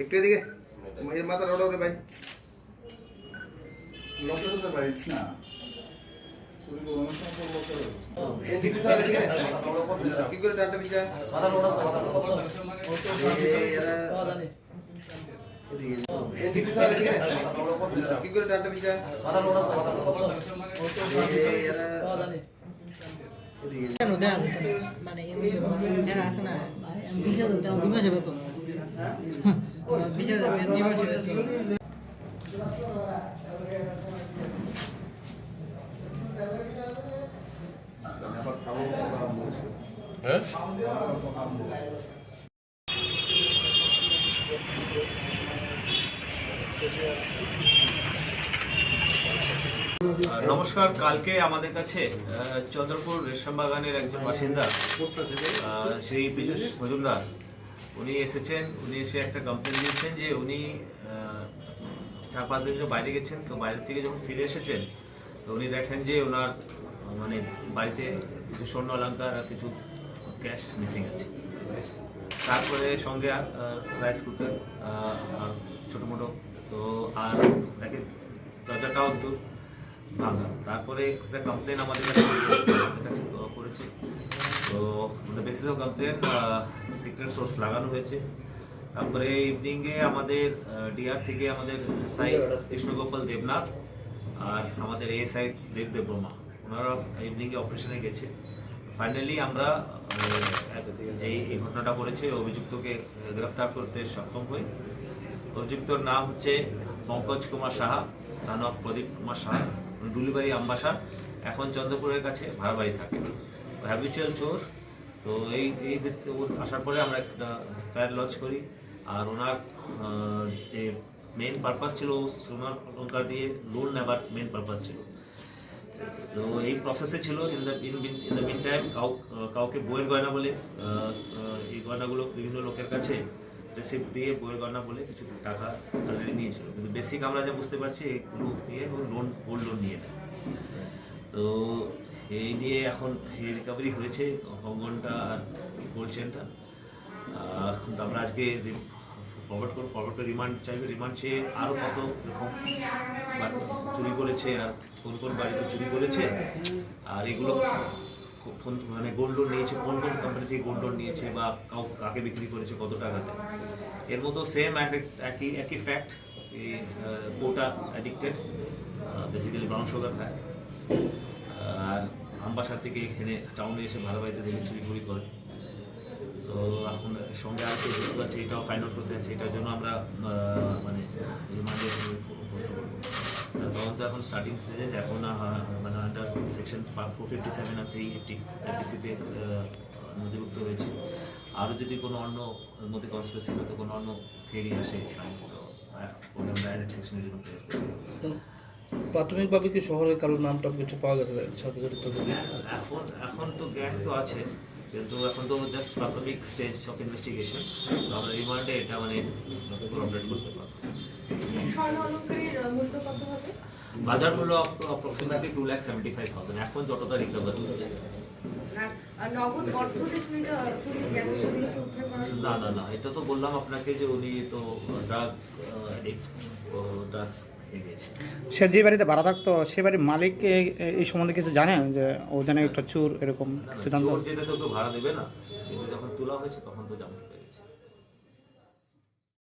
একটু এদিকে মাথা রোড ওরে ভাই লোকের তো বাইস না এদিকে তো এদিকে কি করে ডাটা বিচার মাথা রোড আছে মাথা এরা এদিকে তো এদিকে কি করে ডাটা বিচার মাথা রোড আছে মাথা এরা কেন দেন মানে এরা আছে না বিশাল দিমাস হবে তো বিশাল দিমাস হবে তো হ্যাঁ নমস্কার। কালকে আমাদের কাছে চন্দ্রপুর রেশম বাগানের একজন বাসিন্দা শ্রী পীযূষ মজুমদার উনি এসেছেন। উনি এসে একটা কমপ্লেন দিয়েছেন যে উনি 4-5 দিন বাইরে গেছেন, তো বাইরে থেকে যখন ফিরে এসেছেন তো উনি দেখেন যে ওনার মানে বাড়িতে কিছু স্বর্ণ অলঙ্কার আর কিছু ক্যাশ মিসিং আছে। তারপরে সঙ্গে রাইস কুকার আর ছোটো মোটো, তো আর দেখেন দরজাটাও একটু ভাঙা। তারপরে একটা কমপ্লেন আমাদের কাছে করেছে, তো basis of complain secret source লাগানো হয়েছে। তারপরে ইভিনিংয়ে আমাদের ডিআর থেকে আমাদের সাই কৃষ্ণগোপাল দেবনাথ আর আমাদের এএসআই দেব বর্মা ওনারা ইভিনিংয়ে অপারেশনে গেছে। ফাইনালি আমরা যে এই ঘটনাটা করেছে অভিযুক্তকে গ্রেফতার করতে সক্ষম হই। অভিযুক্তর নাম হচ্ছে পঙ্কজ কুমার সাহা, সান অফ প্রদীপ কুমার সাহা, ডুলিবাড়ি আম্বাসা, এখন চন্দ্রপুরের কাছে ভাড়া বাড়ি থাকে, হ্যাবিচুয়াল চোর। তো এই আসার পরে আমরা একটা এফআইআর লঞ্চ করি। আর ওনার যে মেইন পারপাস ছিল সোনার অলঙ্কার দিয়ে লোন নেবার মেইন পারপাস ছিল, তো এই প্রসেসে ছিল। ইন দ্য মিন টাইম কাউকে বইয়ের গয়না বলে এই গয়নাগুলো বিভিন্ন লোকের কাছে রিসিপ্ট দিয়ে বইয়ের গয়না বলে কিছু টাকা অলরেডি নিয়েছিল, কিন্তু বেসিক আমরা যা বুঝতে পারছি এগুলো নিয়ে লোন গোল্ড লোন নিয়ে নেয়। তো এই নিয়ে এখন এই রিকভারি হয়েছে কঙ্গনটা আর গোল্ড চেনটা। এখন আমরা আজকে ফরওয়ার্ড করে রিমান্ড চাইবে। রিমান্ড চেয়ে আরও কত রকম চুরি করেছে আর কোন কোন বাড়িতে চুরি করেছে আর এগুলো মানে গোল্ড লোন নিয়েছে, কোন কোন কোম্পানি থেকে গোল্ড লোন নিয়েছে বা কাকে বিক্রি করেছে কত টাকাতে। এর মতো সেম একই ফ্যাক্ট। এই কোটা অ্যাডিক্টেড, বেসিক্যালি ব্রাউন সুগার খায় আর আম্বাসার থেকে এখানে টাউনে এসে ভাড়া বাড়িতে দেখে চুরি করে। তো এখন সঙ্গে আর কেউ যুক্ত আছে এটাও ফাইন্ড আউট করতে আছে। এটার জন্য আমরা মানে রিমান্ডে পোস্ট করবো। তখন তো এখন স্টার্টিং স্টেজে এখন মানে আন্ডার সেকশন 457 আর 380 এফডিসিতে নথিভুক্ত হয়েছে। আরও যদি কোনো অন্য মধ্যে কনস্পিরেসি মতো কোনো অন্য থিওরি আসে তো আমরা ডাইরেক্ট সেকশনের জন্য প্রেয়ার করবো। প্রাথমিকভাবে কি শহরের কারোর নামটা কিছু পাওয়া গেছে সাথে জড়িত? এখন তো গ্যাং তো আছে, কিন্তু এখন তো জাস্ট প্রাথমিক স্টেজ অফ ইনভেস্টিগেশন। তো আমরা রিমান্ডে এটা মানে আপডেট করতে পারবো। বাজার মূল্য অ্যাপ্রক্সিমেটলি 2,75,000 এখন যতটা রিকভার হচ্ছে। না এটা তো বললাম আপনাকে যে উনি তো ড্রাগস সে যে বাড়িতে ভাড়া থাকতো সে বাড়ির মালিক এই সম্বন্ধে কিছু জানেন যে ও জানে একটা চোর এরকম কিছু জানতো? জেনে তো কেউ ভাড়া দেবে না, কিন্তু যখন তোলা হয়েছে তখন তো জানতে পেরেছে।